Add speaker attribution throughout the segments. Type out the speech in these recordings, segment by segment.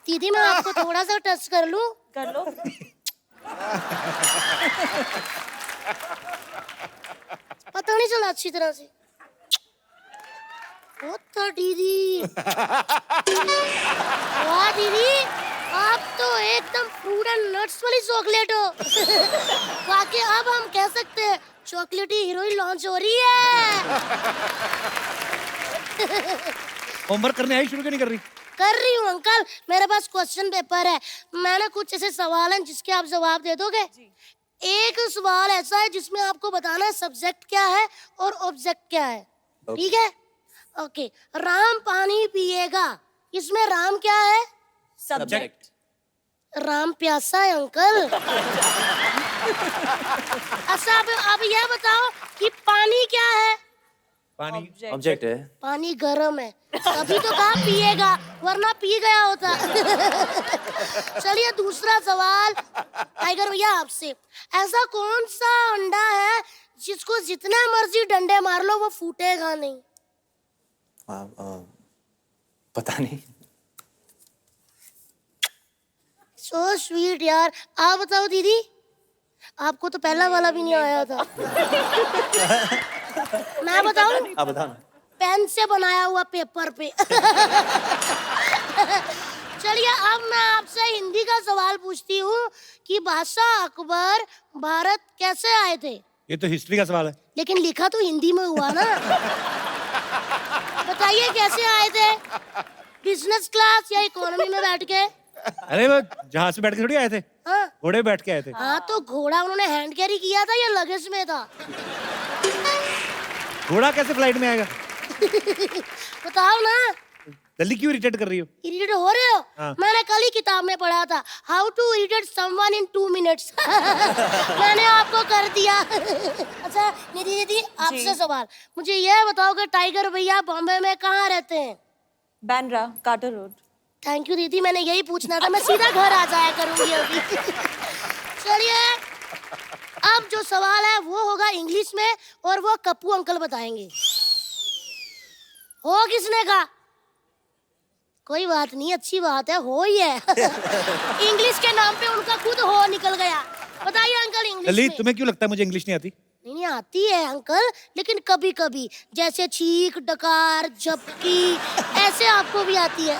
Speaker 1: दीदी मैं आपको थोड़ा सा टच कर लूं?
Speaker 2: कर लो।
Speaker 1: पता नहीं चला अच्छी तरह से। बहुत था दीदी। वाह दीदी, आप तो एकदम फ्रूट एंड नट्स वाली चॉकलेट हो। वाकई अब हम कह सकते हैं चॉकलेटी हीरोइन लॉन्च हो रही है।
Speaker 3: होमवर्क करने आई, शुरू क्यों नहीं कर रही?
Speaker 1: कर रही हूँ अंकल, मेरे पास क्वेश्चन पेपर है। मैंने कुछ ऐसे सवाल हैं जिसके आप जवाब दे दोगे? एक सवाल ऐसा है जिसमें आपको बताना है सब्जेक्ट क्या है और ऑब्जेक्ट क्या है। ठीक है? ओके। राम पानी पिएगा, इसमें राम क्या है?
Speaker 2: सब्जेक्ट।
Speaker 1: राम प्यासा है अंकल। अच्छा अब यह बताओ कि पानी क्या है?
Speaker 3: पानी
Speaker 4: ऑब्जेक्ट है।
Speaker 1: पानी गर्म है, तभी तो कहा पिएगा, वरना पी गया होता। चलिए दूसरा सवाल टाइगर भैया आपसे, ऐसा कौन सा अंडा है जिसको जितना मर्जी डंडे मार लो वो फूटेगा नहीं?
Speaker 4: पता नहीं।
Speaker 1: सो स्वीट यार। आप बताओ दीदी, आपको तो पहला वाला भी नहीं आया था। मैं बताऊं?
Speaker 4: आप बताओ ना।
Speaker 1: पेन से बनाया हुआ पेपर पे। चलिए अब मैं आपसे हिंदी का सवाल पूछती हूँ कि बादशाह अकबर भारत कैसे आए थे?
Speaker 3: ये तो हिस्ट्री का सवाल है।
Speaker 1: लेकिन लिखा तो हिंदी में हुआ ना। बताइए कैसे आए थे? बिजनेस क्लास या इकोनॉमी में बैठ के?
Speaker 3: अरे वो जहाज से बैठ के थोड़ी आए थे,
Speaker 1: हाँ
Speaker 3: घोड़े बैठ के आए थे।
Speaker 1: हाँ, तो घोड़ा उन्होंने हैंड कैरी किया था या लगेज में था?
Speaker 3: घोड़ा कैसे फ्लाइट में आएगा?
Speaker 1: बताओ ना।
Speaker 3: जल्दी क्यों इरिटेट कर रही हो?
Speaker 1: इरिटेट हो रहे हो?
Speaker 3: हाँ।
Speaker 1: मैंने कल ही किताब में पढ़ा था how to irritate someone in 2 minutes. मैंने आपको कर दिया। अच्छा निधि दीदी आपसे सवाल, मुझे यह बताओ कि टाइगर भैया बॉम्बे में कहाँ रहते हैं?
Speaker 2: Bandra Carter Road.
Speaker 1: Thank you दीदी, मैंने यही पूछना था, मैं सीधा घर आ जाया करूंगी अभी। चलिए अब जो सवाल है वो होगा इंग्लिश में और वो कप्पू अंकल बताएंगे। हो किसने कहा? कोई बात नहीं, अच्छी बात है, हो ही है। इंग्लिश के नाम पे उनका खुद हो निकल गया। बताइए अंकल इंग्लिश
Speaker 3: ललित,
Speaker 1: में।
Speaker 3: तुम्हें क्यों लगता है मुझे इंग्लिश नहीं आती?
Speaker 1: नहीं आती है अंकल, लेकिन कभी कभी जैसे छींक डकार झपकी ऐसे आपको भी आती है।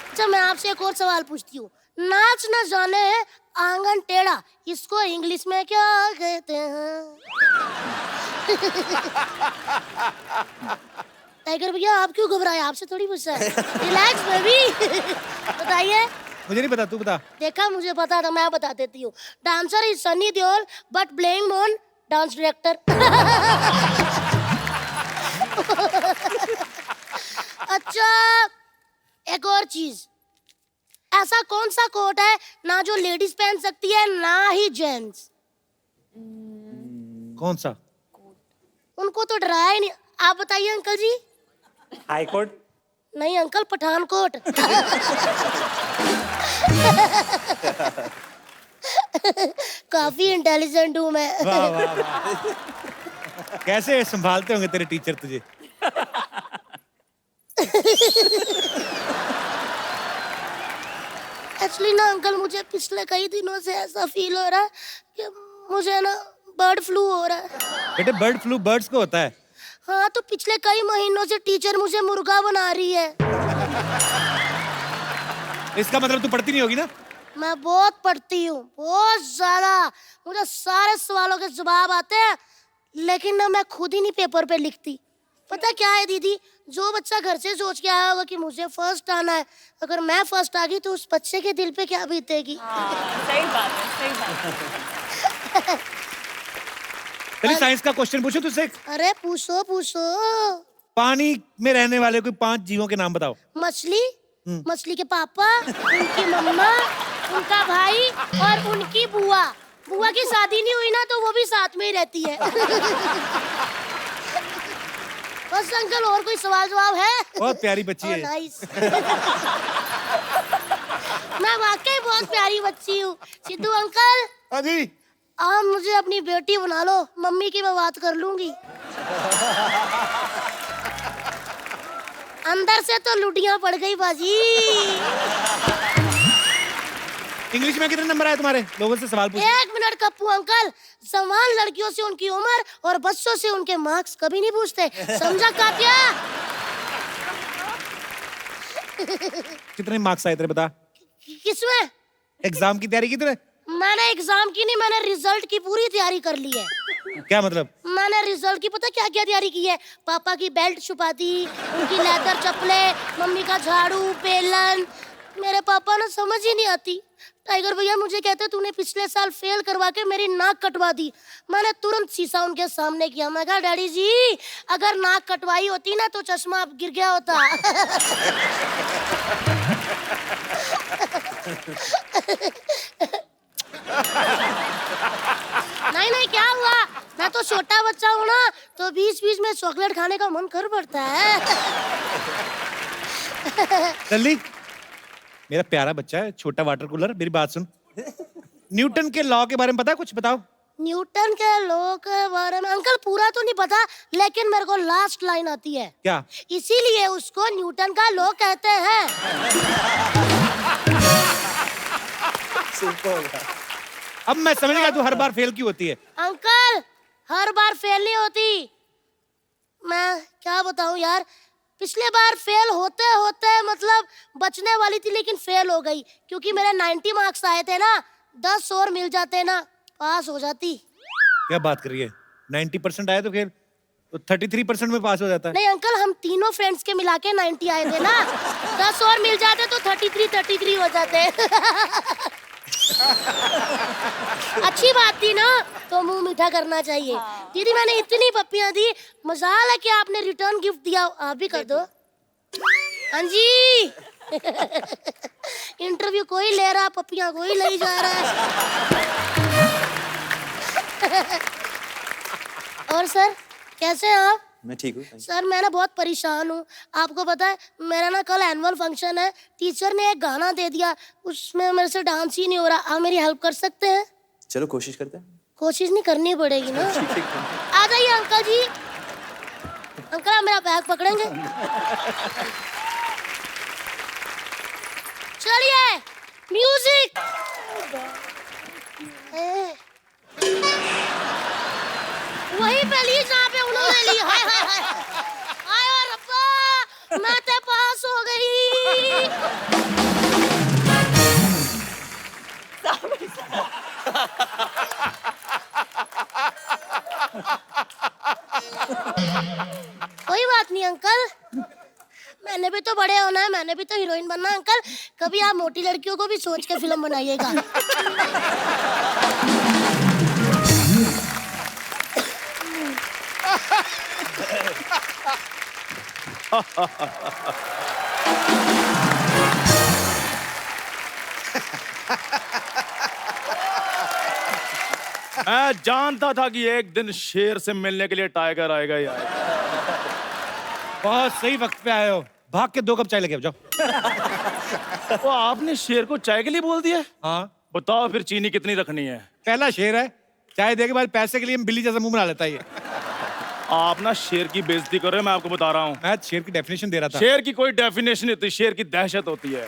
Speaker 1: अच्छा मैं आपसे एक और सवाल पूछती हूँ, नाच न जाने आंगन टेढ़ा, इसको इंग्लिश में क्या कहते हैं? टाइगर भैया आप क्यों घबराए? आपसे थोड़ी पूछा है। Relax baby. बताइए।
Speaker 3: मुझे नहीं पता, तू बता।
Speaker 1: देखा मुझे पता था, मैं बता देती हूँ। Dancer is Sunny Deol but blaming on dance director. अच्छा एक और चीज, ऐसा कौन सा कोट है ना जो लेडीज पहन सकती है ना ही जेंट्स?
Speaker 3: कौन सा?
Speaker 1: उनको तो डराया ही नहीं। आप बताइए अंकल जी।
Speaker 4: High court.
Speaker 1: नहीं अंकल, पठानकोट। काफी इंटेलिजेंट हूँ मैं।
Speaker 3: वाह वाह वाह। कैसे संभालते होंगे तेरे टीचर तुझे?
Speaker 1: एक्चुअली ना अंकल, मुझे पिछले कई दिनों से ऐसा फील हो रहा है कि मुझे ना बर्ड फ्लू हो रहा है।
Speaker 3: बेटे बर्ड फ्लू बर्ड्स को होता है।
Speaker 1: हाँ तो पिछले कई महीनों से टीचर मुझे मुर्गा बना रही है।
Speaker 3: इसका मतलब तू पढ़ती नहीं होगी ना?
Speaker 1: मैं बहुत पढ़ती हूँ, बहुत ज्यादा। मुझे सारे सवालों के जवाब आते हैं, लेकिन ना मैं खुद ही नहीं पेपर पे लिखती। पता क्या है दीदी, जो बच्चा घर से सोच के आया होगा कि मुझे फर्स्ट आना है, अगर मैं फर्स्ट आ गई तो उस बच्चे के दिल पे क्या बीतेगी?
Speaker 2: सही बात है, सही बात है।
Speaker 3: चलिए साइंस का क्वेश्चन पूछो तुझसे।
Speaker 1: अरे पूछो पूछो।
Speaker 3: पानी में रहने वाले कोई 5 जीवों के नाम बताओ।
Speaker 1: मछली, मछली के पापा, उनकी मम्मा, उनका भाई और उनकी बुआ। बुआ की शादी नहीं हुई ना तो वो भी साथ में ही रहती है। बस अंकल, और कोई सवाल जवाब है?
Speaker 3: बहुत प्यारी बच्ची है।
Speaker 1: नाइस। मैं वाकई बहुत प्यारी बच्ची हूँ। सिद्धू अंकल,
Speaker 3: हाँ जी।
Speaker 1: आप मुझे अपनी बेटी बना लो, मम्मी की मैं बात कर लूंगी। अंदर से तो लुटियां पड़ गई बाजी।
Speaker 3: इंग्लिश में कितने नंबर आए तुम्हारे? लोगों से सवाल पूछ।
Speaker 1: 1 मिनट कप्पू अंकल, समान लड़कियों से उनकी उम्र और बच्चों से उनके मार्क्स कभी नहीं पूछते, समझा कातिया?
Speaker 3: कितने मार्क्स आए तेरे बता?
Speaker 1: किसमें?
Speaker 3: एग्जाम की तैयारी की तूने?
Speaker 1: मैंने एग्जाम की नहीं, मैंने रिजल्ट की पूरी तैयारी कर ली है।
Speaker 3: क्या मतलब?
Speaker 1: मैंने रिजल्ट की पता क्या क्या तैयारी की है? पापा की बेल्ट छुपा दी, उनकी लेदर चप्पलें, मम्मी का झाड़ू, बेलन। मेरे पापा ना समझ ही नहीं आती। टाइगर भैया मुझे कहते तूने पिछले साल फेल करवा के मेरी नाक कटवा दी। मैंने तुरंत शीशा उनके सामने किया। मैं कहा डैडी जी, अगर नाक कटवाई होती ना तो चश्मा अब गिर गया होता। नहीं नहीं, क्या हुआ? मैं तो छोटा बच्चा हूँ ना, तो बीच बीच में चॉकलेट खाने का मन कर पड़ता है।
Speaker 3: जल्दी, मेरा प्यारा बच्चा है, छोटा वाटर कूलर, मेरी बात सुन। न्यूटन के लॉ के बारे में पता है कुछ? बताओ।
Speaker 1: न्यूटन के लॉ के बारे में अंकल पूरा तो नहीं पता, लेकिन मेरे को लास्ट लाइन आती है।
Speaker 3: क्या?
Speaker 1: इसीलिए उसको न्यूटन का लॉ कहते हैं।
Speaker 3: अब मैं समझ गया तू हर बार फेल क्यों होती है।
Speaker 1: अंकल हर बार फेल नहीं होती। मैं क्या बताऊं यार, पिछले बार फेल होते होते मतलब बचने वाली थी, लेकिन फेल हो गई क्योंकि मेरे 90 मार्क्स आए थे ना। 10 और मिल जाते ना, पास हो जाती।
Speaker 3: क्या बात कर रही है? 90% आए तो फिर तो 33% में पास हो जाता है।
Speaker 1: नहीं अंकल, हम तीनों फ्रेंड्स के मिला के 90 आए थे ना। 10 और मिल जाते तो 33 हो जाते। अच्छी बात थी ना, तो मुंह मीठा करना चाहिए। दीदी मैंने इतनी पप्पियां दी, मजाल है कि आपने रिटर्न गिफ्ट दिया, आप भी कर दो। हाँ जी। इंटरव्यू कोई ले रहा, पप्पियां कोई ले जा रहा है। और सर कैसे हैं आप?
Speaker 4: मैं ठीक हूँ।
Speaker 1: सर मैं ना बहुत परेशान हूँ। आपको पता है मेरा ना कल एनुअल फंक्शन है, टीचर ने एक गाना दे दिया, उसमें मेरे से डांस ही नहीं हो रहा। आप मेरी हेल्प कर सकते हैं?
Speaker 4: चलो कोशिश करते हैं।
Speaker 1: कोशिश नहीं करनी पड़ेगी ना? आ जाइए अंकल जी। अंकल आप मेरा बैग पकड़ेंगे? चलिए म्यूजिक। वही पे ली जहाँ पे उन्होंने ली। हाय हाय हाय हाय और रब्बा, मैं तो पास हो गई। कोई बात नहीं अंकल, मैंने भी तो बड़े होना है, मैंने भी तो हीरोइन बनना है। अंकल कभी आप मोटी लड़कियों को भी सोच के फिल्म बनाइएगा।
Speaker 5: मैं जानता था कि एक दिन शेर से मिलने के लिए टाइगर आएगा ही आएगा।
Speaker 3: बहुत सही वक्त पे आए हो। भाग के 2 कप चाय लेके आओ, जाओ।
Speaker 5: वो आपने शेर को चाय के लिए बोल दिया?
Speaker 3: हाँ,
Speaker 5: बताओ फिर चीनी कितनी रखनी है?
Speaker 3: पहला शेर है, चाय दे के बाद पैसे के लिए बिल्ली जैसा मुंह बना लेता है ये।
Speaker 5: आप ना शेर की बेइज्जती कर रहे हो, मैं आपको बता रहा हूँ।
Speaker 3: मैं शेर की डेफिनेशन दे रहा था।
Speaker 5: शेर की कोई डेफिनेशन नहीं होती, शेर की दहशत होती है।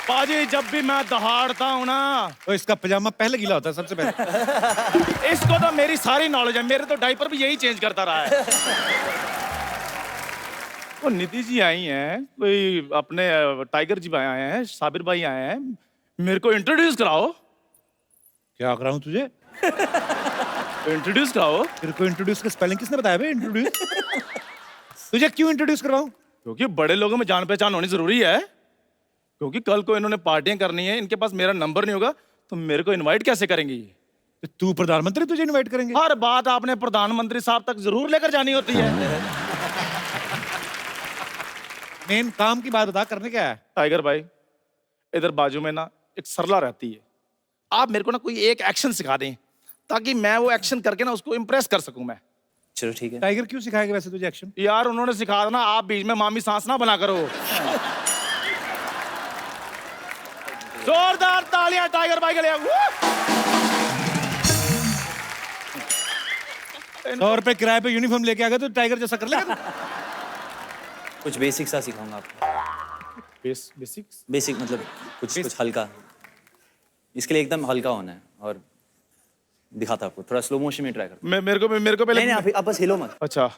Speaker 5: पाजी जब भी मैं दहाड़ता हूँ ना,
Speaker 3: तो इसका पजामा पहले गीला होता है सबसे पहले।
Speaker 5: इसको तो मेरी सारी नॉलेज है, मेरे तो डायपर भी यही चेंज करता रहा है। वो निधि जी आई हैं, कोई अपने टाइगर जी आए हैं, साबिर भाई आए हैं, मेरे को इंट्रोड्यूस कराओ।
Speaker 3: क्या कराऊं तुझे?
Speaker 5: इंट्रोड्यूस कराओ।
Speaker 3: तेरे को इंट्रोड्यूस का स्पेलिंग किसने बताया बे? इंट्रोड्यूस तुझे क्यों इंट्रोड्यूस करवाऊं?
Speaker 5: क्योंकि बड़े लोगों में जान पहचान होनी जरूरी है। क्योंकि कल को इन्होंने पार्टियां करनी है, इनके पास मेरा नंबर नहीं होगा तो मेरे को इनवाइट कैसे करेंगे?
Speaker 3: तो तू प्रधानमंत्री, तुझे इनवाइट करेंगे?
Speaker 5: हर बात आपने प्रधानमंत्री साहब तक जरूर लेकर जानी होती है।
Speaker 3: मेन काम की बात बता, करने क्या है?
Speaker 5: टाइगर भाई इधर बाजू में ना एक सरला रहती है, आप मेरे को ना कोई एक एक्शन सिखा दें ताकि मैं वो एक्शन करके ना उसको इम्प्रेस कर सकूं मैं।
Speaker 4: चलो ठीक है।
Speaker 3: टाइगर क्यों सिखाएगा वैसे तुझे एक्शन?
Speaker 5: यार उन्होंने सिखा देना, आप बीच में मामी सांस ना बना करो। जोरदार तालियां टाइगर भाई के लिए।
Speaker 3: 100 रुपए किराए पे यूनिफॉर्म लेके आ गए तो टाइगर जैसा कर लेगा तू?
Speaker 4: कुछ बेसिक सा सिखाऊंगा आपको।
Speaker 5: बेसिक्स
Speaker 4: बेसिक मतलब कुछ हल्का। इसके लिए एकदम हल्का होना है और दिखाता आपको, थोड़ा स्लो मोशन में ट्राई करता
Speaker 5: मैं मेरे को पहले
Speaker 4: नहीं आप बस हिलो मत।
Speaker 5: अच्छा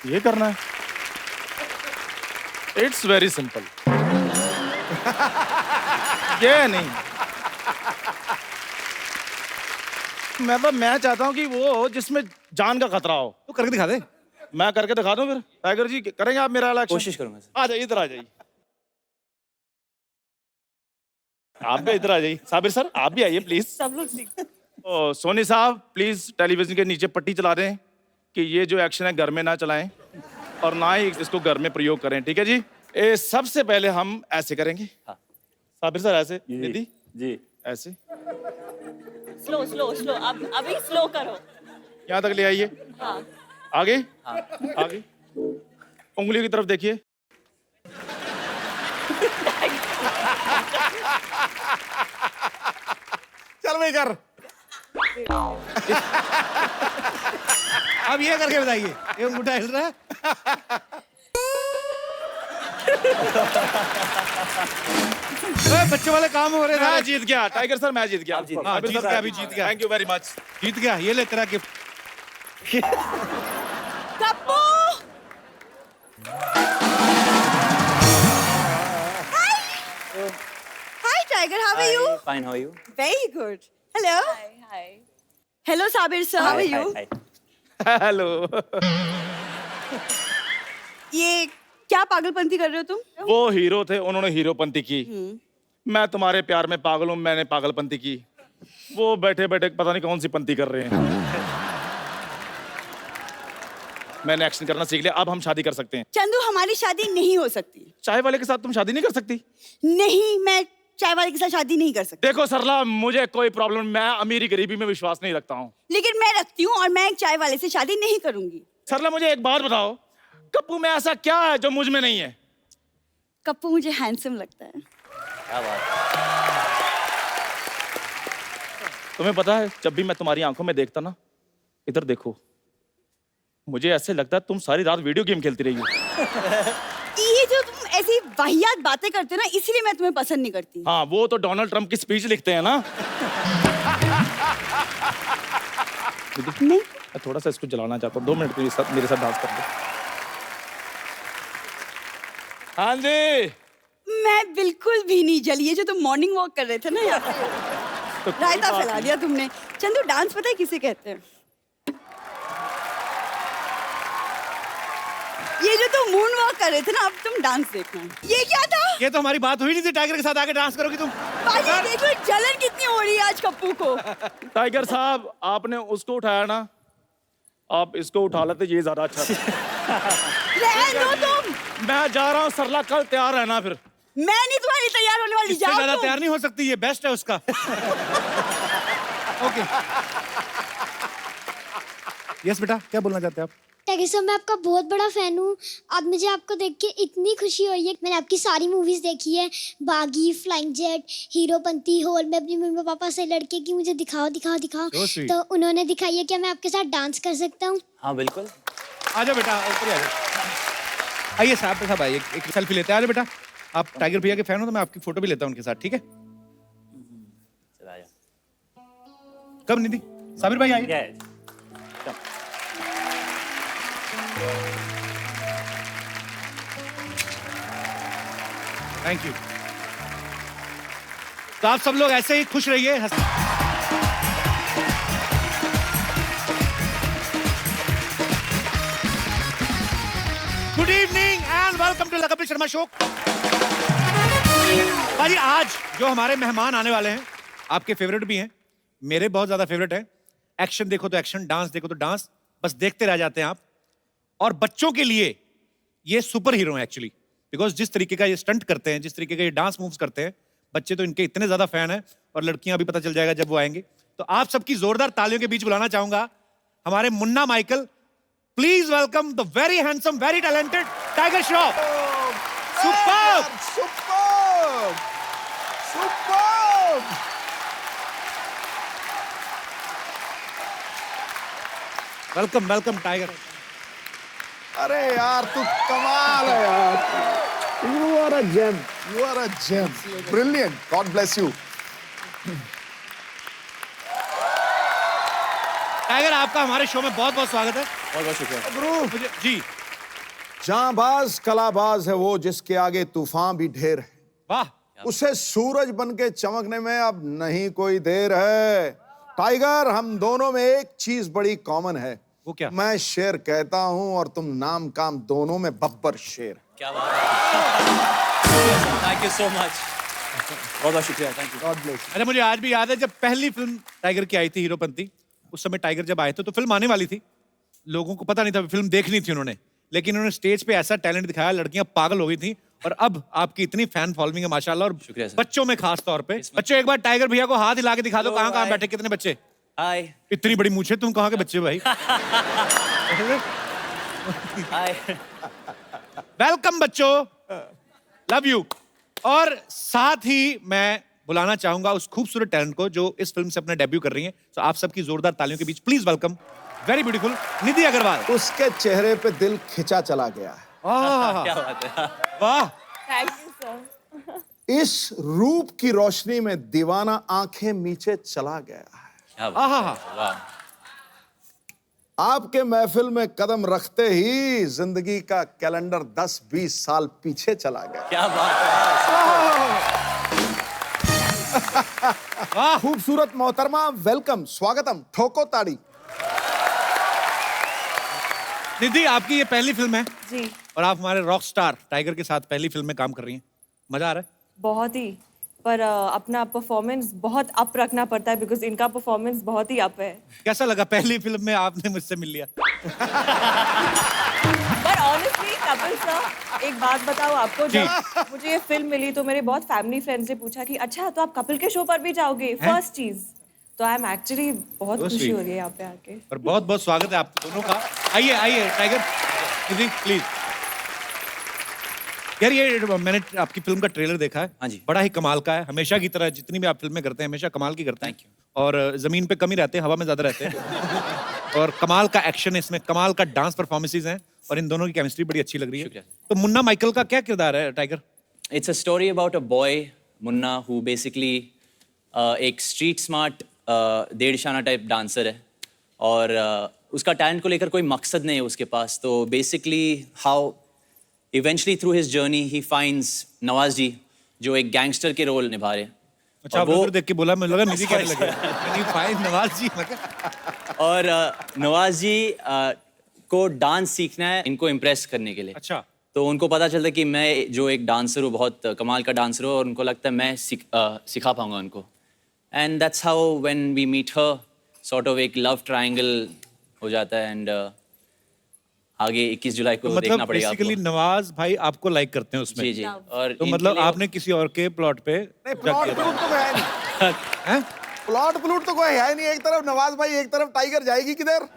Speaker 5: ये करना है। It's very simple. ये नहीं, मैं चाहता हूँ कि वो जिसमें जान का खतरा हो।
Speaker 3: तो करके दिखा दे।
Speaker 5: मैं करके दिखा दूं फिर। टाइगर जी करेंगे आप मेरा वाला
Speaker 4: कोशिश करूंगा सर।
Speaker 5: आ जाइए, इधर आ जाइए। आप भी इधर आ जाइए। साबिर सर आप भी आइए प्लीज।
Speaker 2: सब लोग सीखते।
Speaker 5: ओ, सोनी साहब प्लीज टेलीविजन के नीचे पट्टी चला दें कि ये जो एक्शन है घर में ना चलाएं और ना ही इसको घर में प्रयोग करें, ठीक है जी। सबसे पहले हम ऐसे करेंगे।
Speaker 4: हाँ।
Speaker 5: साबिर सर ऐसे, निधि
Speaker 4: जी
Speaker 5: ऐसे,
Speaker 2: स्लो स्लो स्लो, अब अभी स्लो करो।
Speaker 5: यहाँ तक ले आइए।
Speaker 2: हाँ
Speaker 5: आगे
Speaker 4: हाँ।
Speaker 5: आगे, उंगलियों की तरफ देखिए। चल भाई कर।
Speaker 3: अब ये करके बताइए, ये अंगूठा हिल रहा है। ओए, बच्चों वाले काम हो रहे
Speaker 5: मैं
Speaker 3: थे।
Speaker 5: जीत गया टाइगर सर, मैं जीत गया।
Speaker 4: आप जीत गए।
Speaker 3: हाँ,
Speaker 5: साबिर
Speaker 3: जीत
Speaker 5: सर,
Speaker 3: गया, अभी जीत गया।
Speaker 5: Thank you very much.
Speaker 3: जीत गया, ये ले तेरा gift.
Speaker 2: Kappu.
Speaker 6: Hi Tiger, how are you?
Speaker 4: Fine, how are you?
Speaker 6: Very good. Hello.
Speaker 2: Hi hi.
Speaker 6: Hello Sabir sir, how are you?
Speaker 5: Hello.
Speaker 6: ये क्या पागलपंती कर रहे हो तुम?
Speaker 5: वो हीरो थे, उन्होंने हीरोपंती की। मैं तुम्हारे प्यार में पागल हूँ, मैंने पागलपंती की। वो बैठे बैठे पता नहीं कौन सी पंती कर रहे हैं। मैंने एक्शन करना सीख लिया, अब हम शादी कर सकते हैं।
Speaker 6: चंदू हमारी शादी नहीं हो सकती।
Speaker 5: चाय वाले के साथ तुम शादी नहीं कर सकती?
Speaker 6: नहीं, मैं चाय वाले के साथ शादी नहीं कर सकती।
Speaker 5: देखो सरला, मुझे कोई प्रॉब्लम, मैं अमीरी गरीबी में विश्वास नहीं रखता हूँ।
Speaker 6: लेकिन मैं रखती हूँ और मैं एक चाय वाले से शादी नहीं करूंगी।
Speaker 5: सरला मुझे एक बात बताओ, कप्पू में ऐसा क्या है जो मुझ में नहीं है?
Speaker 6: कप्पू मुझे हैंडसम लगता है।
Speaker 4: क्या बात।
Speaker 5: तुम्हें पता है, जब भी मैं तुम्हारी आंखों में देखता ना, इधर देखो, मुझे ऐसे लगता है तुम सारी रात वीडियो गेम खेलती रही हो।
Speaker 6: ये जो तुम ऐसी वाहियात बातें करते हो ना, इसलिए मैं तुम्हें पसंद नहीं करती।
Speaker 5: हाँ, वो तो डोनाल्ड ट्रंप की स्पीच लिखते हैं ना।
Speaker 6: नहीं,
Speaker 5: मैं थोड़ा सा इसको जलाना चाहता हूँ, 2 मिनट मेरे साथ डांस कर दो। हाँ जी।
Speaker 6: मैं बिल्कुल भी नहीं जली। ये जो तुम मॉर्निंग वॉक कर रहे थे ना यहाँ पे,
Speaker 5: तो
Speaker 6: रायता फैला दिया तुमने। चंदू डांस पता है किसे कहते हैं? ये जो तुम मून वॉक कर रहे थे ना, अब तुम डांस देखना। ये क्या था?
Speaker 3: ये तो हमारी बात हुई नहीं थी, टाइगर के साथ आके डांस करोगी तुम।
Speaker 6: भाई देखो जलन कितनी हो रही है आज कप्पू को।
Speaker 5: टाइगर साहब, आपने उसको उठाया ना, आप इसको उठा लेते, ये ज्यादा अच्छा था।
Speaker 6: रहने दो तुम।
Speaker 5: मैं जा रहा हूँ सरला, कल तैयार रहना फिर।
Speaker 6: मैं नहीं तुम्हारी तैयार होने वाली।
Speaker 3: इससे
Speaker 6: जाओ
Speaker 3: ज्यादा
Speaker 6: तुम।
Speaker 3: तैयार नहीं हो सकती, ये बेस्ट है उसका। ओके। यस बेटा, क्या बोलना चाहते हैं आप?
Speaker 7: टाइगर साहब, मैं आपका बहुत बड़ा फैन हूँ। आज मुझे आपको देख के इतनी खुशी हुई है। मैंने आपकी सारी मूवीज देखी है, बागी, फ्लाइंग जेट, हीरोपंती, हॉल। मैं अपनी मम्मी पापा से लड़के की मुझे दिखाओ दिखाओ दिखाओ,
Speaker 3: So sweet.
Speaker 7: तो उन्होंने दिखाई है। क्या मैं आपके साथ डांस कर सकता हूँ?
Speaker 4: हाँ बिल्कुल।
Speaker 3: आ जाओ बेटा, ऊपर आ जाओ। आइए साहब के साथ आइए, एक सेल्फी लेते हैं। आ जाओ बेटा, आप टाइगर भैया के फैन हो तो मैं आपकी फोटो भी लेता हूँ उनके साथ, ठीक है?
Speaker 4: चला जा।
Speaker 3: कब निधि? साबिर भाई आइए।
Speaker 4: Yes.
Speaker 3: Thank you. तो आप सब लोग ऐसे ही खुश रहिए। Good evening and welcome to Kapil Sharma show. भाई आज जो हमारे मेहमान आने वाले हैं, आपके फेवरेट भी हैं, मेरे बहुत ज्यादा फेवरेट हैं। एक्शन देखो तो एक्शन, डांस देखो तो डांस, बस देखते रह जाते हैं आप। और बच्चों के लिए ये सुपर हीरो हैं एक्चुअली, बिकॉज जिस तरीके का ये स्टंट करते हैं, जिस तरीके का ये डांस मूव्स करते हैं, बच्चे तो इनके इतने ज्यादा फैन हैं, और लड़कियां भी पता चल जाएगा जब वो आएंगे। तो आप सबकी जोरदार तालियों के बीच बुलाना चाहूंगा हमारे Munna Michael. Please welcome the very handsome, very talented Tiger Shroff. Superb!
Speaker 5: Superb! Superb!
Speaker 3: Welcome welcome Tiger.
Speaker 8: अरे यार तू कमाल है यार, you are a gem, you are a gem, brilliant, God bless you.
Speaker 3: Tiger, आपका हमारे शो में बहुत बहुत स्वागत है।
Speaker 4: बहुत बहुत शुक्रिया।
Speaker 8: गुरु,
Speaker 3: जी,
Speaker 8: जांबाज कलाबाज है वो जिसके आगे तूफान भी ढेर है,
Speaker 3: वाह।
Speaker 8: उसे सूरज बन के चमकने में अब नहीं कोई देर है। टाइगर, हम दोनों में एक चीज बड़ी कॉमन है।
Speaker 3: वो क्या?
Speaker 8: मैं शेर कहता हूं और तुम नाम काम दोनों में बब्बर शेर।
Speaker 4: क्या बात है, थैंक यू सो मच, बहुत बहुत शुक्रिया, थैंक यू।
Speaker 8: God bless.
Speaker 3: अरे मुझे आज भी याद है जब पहली फिल्म टाइगर की आई थी, हीरोपंती। उस समय टाइगर जब आए थे तो फिल्म आने वाली थी, लोगों को पता नहीं था फिल्म देखनी थी उन्होंने, लेकिन उन्होंने स्टेज पे ऐसा टैलेंट दिखाया, लड़कियां पागल हो गई थी। और अब आपकी इतनी फैन फॉलोइंग है माशाल्लाह, और
Speaker 4: शुक्रिया सर।
Speaker 3: बच्चों में खास तौर पे। बच्चों, एक बार टाइगर भैया को हाथ हिला के दिखा दो, कहाँ कहाँ बैठे, कितने बच्चे?
Speaker 4: हाय
Speaker 3: इतनी बड़ी मूछें, तुम कहाँ के बच्चे हो भाई?
Speaker 4: हाय।
Speaker 3: वेलकम बच्चों, लव यू। और साथ ही मैं बुलाना चाहूंगा उस खूबसूरत टैलेंट को जो इस फिल्म से अपना डेब्यू कर रही है। तो आप सबकी जोरदार तालियों के बीच प्लीज वेलकम वेरी ब्यूटीफुल निधि अग्रवाल।
Speaker 8: उसके चेहरे पे दिल खिंचा चला गया है।
Speaker 4: क्या बात है।
Speaker 3: वाह,
Speaker 2: थैंक यू सर।
Speaker 8: इस रूप की रोशनी में दीवाना आंखें नीचे चला गया है।
Speaker 4: क्या बात
Speaker 3: आहा,
Speaker 4: है, वाह।
Speaker 8: आपके महफिल में कदम रखते ही जिंदगी का कैलेंडर 10-20 साल पीछे चला गया।
Speaker 4: क्या बात है।
Speaker 8: खूबसूरत मोहतरमा, वेलकम, स्वागतम, ठोको ताड़ी।
Speaker 3: निधि, आपकी ये पहली फिल्म है
Speaker 2: जी,
Speaker 3: और आप हमारे रॉक स्टार टाइगर के साथ पहली फिल्म में काम कर रही हैं। मजा आ रहा है?
Speaker 2: बहुत ही। पर अपना परफॉर्मेंस बहुत अप रखना पड़ता है बिकॉज इनका परफॉर्मेंस बहुत ही अप है।
Speaker 3: कैसा लगा पहली फिल्म में आपने मुझसे मिल लिया?
Speaker 2: पर ऑनेस्टली कपिल सर, एक बात बताओ आपको, जब मुझे ये फिल्म मिली तो मेरे बहुत फैमिली फ्रेंड्स ने पूछा कि अच्छा तो आप कपिल के शो पर भी जाओगे, फर्स्ट चीज। तो आई एम एक्चुअली बहुत
Speaker 3: So
Speaker 2: खुशी
Speaker 3: sweet.
Speaker 2: हो रही है यहाँ पे आके।
Speaker 3: और बहुत बहुत स्वागत है आप दोनों का। आइए आइए टाइगर, निधि प्लीज। यार ये मैंने आपकी फिल्म का ट्रेलर देखा है।
Speaker 4: हाँ जी।
Speaker 3: बड़ा ही कमाल का है, हमेशा की तरह जितनी भी आप फिल्में करते हैं हमेशा कमाल की करते हैं।
Speaker 4: Thank you.
Speaker 3: और जमीन पे कम ही रहते हैं, हवा में ज्यादा रहते हैं। और कमाल का एक्शन है इसमें, कमाल का डांस परफॉर्मेंसेज हैं और इन दोनों की केमिस्ट्री बड़ी अच्छी लग रही है।
Speaker 4: शुक्रिया।
Speaker 3: तो मुन्ना माइकल का क्या किरदार है tiger?
Speaker 4: It's a story about a boy, Munna, who basically एक स्ट्रीट स्मार्ट डेढ़शाना टाइप डांसर है और उसका टैलेंट को लेकर कोई मकसद नहीं है उसके पास। तो basically how eventually through his journey he finds Nawaz ji जो एक गैंगस्टर के रोल निभा रहे हैं।
Speaker 3: अच्छा,
Speaker 4: और
Speaker 3: आप उधर देख के बोला, मुझे लगा निधि कहने लगे। नहीं, फाइन नवाज जी
Speaker 4: और नवाज जी को डांस सीखना है इनको इम्प्रेस करने के लिए।
Speaker 3: अच्छा,
Speaker 4: तो उनको पता चलता है कि मैं जो एक डांसर हूँ, बहुत कमाल का डांसर हूँ, और उनको लगता है मैं सिखा पाऊंगा उनको। And that's how when we meet her sort of एक लव ट्रायंगल हो जाता है। एंड आगे 21 जुलाई को
Speaker 3: तो
Speaker 4: देखना
Speaker 3: मतलब
Speaker 4: पड़ेगा
Speaker 3: बेसिकली
Speaker 4: आपको।
Speaker 3: नवाज भाई आपको लाइक करते हैं उसमें?
Speaker 4: जी जी। और
Speaker 3: तो
Speaker 4: इनके
Speaker 3: मतलब
Speaker 4: लिए-
Speaker 3: आपने किसी और के प्लॉट पे
Speaker 8: नहीं, प्लॉट प्लूट तो कोई है नहीं।
Speaker 3: हैं?
Speaker 8: प्लॉट प्लूट तो कोई है नहीं, एक तरफ नवाज भाई, एक तरफ टाइगर, जाएगी किधर?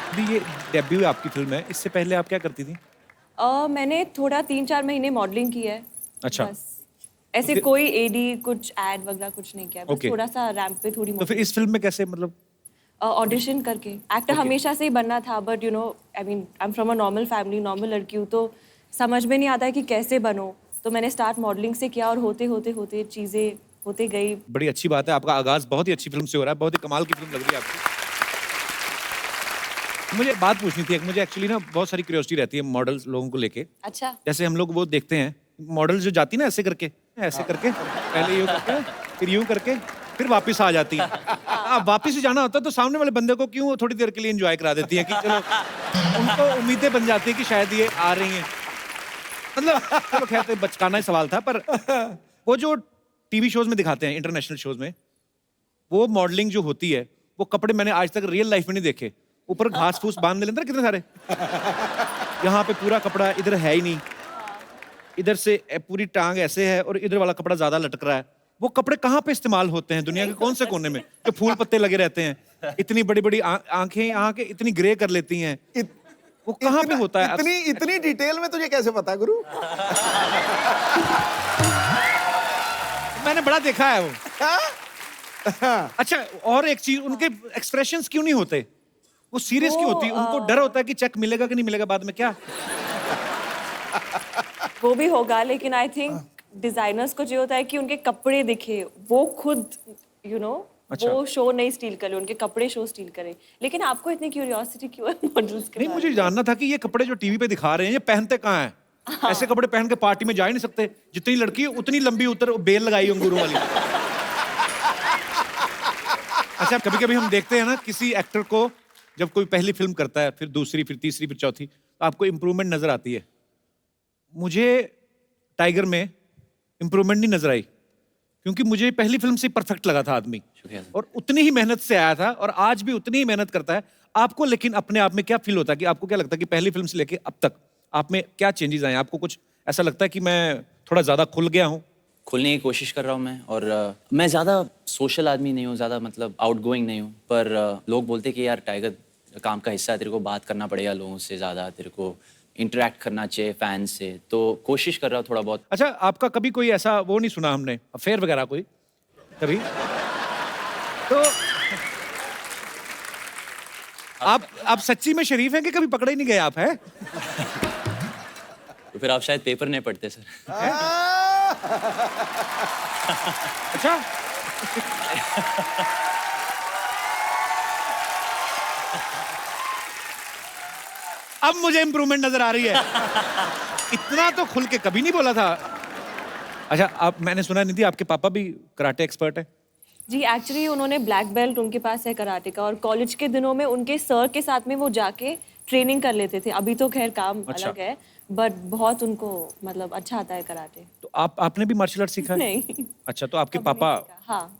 Speaker 3: अभी ये डेब्यू आपकी फिल्म है, इससे पहले आप क्या करती थी?
Speaker 2: मैंने थोड़ा 3-4 महीने मॉडलिंग की है।
Speaker 3: अच्छा।
Speaker 2: बस। ऐसे कोई एडी कुछ एड वगैरह कुछ नहीं किया, बस
Speaker 3: Okay.
Speaker 2: थोड़ा सा रैंप पे थोड़ी
Speaker 3: तो फिर इस फिल्म में कैसे, मतलब
Speaker 2: ऑडिशन करके। एक्टर हमेशा से ही बनना था, but you know I mean I am from a normal family, normal लड़की हूँ, तो समझ में नहीं आता है कि कैसे बनो। तो मैंने स्टार्ट मॉडलिंग से किया और होते होते होते चीज़ें होते गई।
Speaker 3: बड़ी अच्छी बात है, आपका आगाज बहुत ही अच्छी फिल्म से हो रहा है, बहुत ही कमाल की फिल्म लग रही है आपकी। मुझे बात पूछनी थी, एक मुझे एक्चुअली ना बहुत सारी क्यूरियोसिटी रहती है मॉडल्स लोगों को लेके।
Speaker 2: अच्छा।
Speaker 3: जैसे हम लोग वो देखते हैं मॉडल जो जाती ना ऐसे करके पहले यूं करके, फिर यूं करके, फिर वापस आ जाती है। अब वापस ही जाना होता है तो सामने वाले बंदे को क्यों थोड़ी देर के लिए एंजॉय करा देती है कि चलो, उनको उम्मीदें बन जाती है कि शायद ये आ रही हैं। मतलब चलो खैर, तो बचकाना ही सवाल था, पर वो जो टीवी शोज में दिखाते हैं, इंटरनेशनल शोज में, वो मॉडलिंग जो होती है, वो कपड़े मैंने आज तक रियल लाइफ में नहीं देखे। ऊपर घास फूस बांध लेते हैं कितने सारे, यहाँ पे पूरा कपड़ा, इधर है ही नहीं, इधर से पूरी टांग ऐसे है और इधर वाला कपड़ा ज्यादा लटक रहा है। वो कपड़े कहाँ पे इस्तेमाल होते हैं दुनिया के कौन से कोने में, जो फूल पत्ते लगे रहते हैं, इतनी बड़ी बड़ी आंखें यहाँ के इतनी ग्रे कर लेती हैं, वो कहाँ पे होता है?
Speaker 8: इतनी डिटेल में तुझे कैसे पता गुरु?
Speaker 3: मैंने बड़ा देखा है वो। अच्छा, और एक चीज, उनके एक्सप्रेशंस क्यों नहीं होते? वो सीरियस क्यों होती है? उनको डर होता है कि चेक मिलेगा कि नहीं मिलेगा बाद में, क्या?
Speaker 2: वो भी होगा, लेकिन आई थिंक डिजाइनर्स को जो होता है कि उनके कपड़े दिखे, वो खुद
Speaker 3: अच्छा।
Speaker 2: वो शो नहीं स्टील करे, उनके कपड़े शो स्टील करे। लेकिन आपको इतनी क्यूरियोसिटी क्यों है मॉडल्स के
Speaker 3: नहीं,
Speaker 2: बारे
Speaker 3: मुझे
Speaker 2: में?
Speaker 3: जानना था कि ये कपड़े जो टीवी पे दिखा रहे हैं ये पहनते कहाँ हैं? ऐसे कपड़े पहन के पार्टी में जा ही नहीं सकते। जितनी लड़की उतनी लंबी उतर बेल लगाई अंगूरों वाली। अच्छा, कभी कभी हम देखते हैं ना किसी एक्टर को जब कोई पहली फिल्म करता है, फिर दूसरी, फिर तीसरी, फिर चौथी, तो आपको इम्प्रूवमेंट नजर आती है। मुझे टाइगर में इम्प्रूवमेंट नहीं नजर आई, क्योंकि मुझे पहली फिल्म से परफेक्ट लगा था आदमी,
Speaker 4: शुक्रिया।
Speaker 3: और उतनी ही मेहनत से आया था और आज भी उतनी ही मेहनत करता है। आपको लेकिन अपने आप में क्या फील होता है कि आपको क्या लगता है कि पहली फिल्म से लेके अब तक आप में क्या चेंजेस आए? आपको कुछ ऐसा लगता है कि मैं थोड़ा ज्यादा खुल गया हूँ?
Speaker 4: खुलने की कोशिश कर रहा हूँ मैं, और मैं ज़्यादा सोशल आदमी नहीं हूँ, ज़्यादा मतलब आउटगोइंग नहीं हूँ, पर लोग बोलते हैं कि यार टाइगर काम का हिस्सा है, तेरे को बात करना पड़ेगा लोगों से ज़्यादा, तेरे को इंटरेक्ट करना चाहिए फैंस से, तो कोशिश कर रहा हूँ थोड़ा बहुत।
Speaker 3: अच्छा, आपका कभी कोई ऐसा वो नहीं सुना हमने, अफेयर वगैरह कोई कभी? तो आप सच्ची में शरीफ हैं कि कभी पकड़े ही नहीं गए आप, हैं?
Speaker 4: तो फिर आप शायद पेपर नहीं पढ़ते सर।
Speaker 3: अच्छा। अब मुझे इंप्रूवमेंट नजर आ रही है। इतना तो खुल के कभी नहीं बोला था। अच्छा, आप, मैंने सुना निधि आपके पापा भी कराटे एक्सपर्ट है?
Speaker 2: जी, एक्चुअली उन्होंने ब्लैक बेल्ट उनके पास है कराटे का, और कॉलेज के दिनों में उनके सर के साथ में वो जाके ट्रेनिंग कर लेते थे। अभी तो खैर काम
Speaker 3: अच्छा।
Speaker 2: अलग है, बट बहुत उनको मतलब अच्छा आता है कराटे।
Speaker 3: तो आपने भी मार्शल आर्ट सीखा है?
Speaker 2: नहीं।
Speaker 3: अच्छा, तो आपके
Speaker 2: कभी नहीं
Speaker 3: पापा,
Speaker 2: सीखा। हाँ,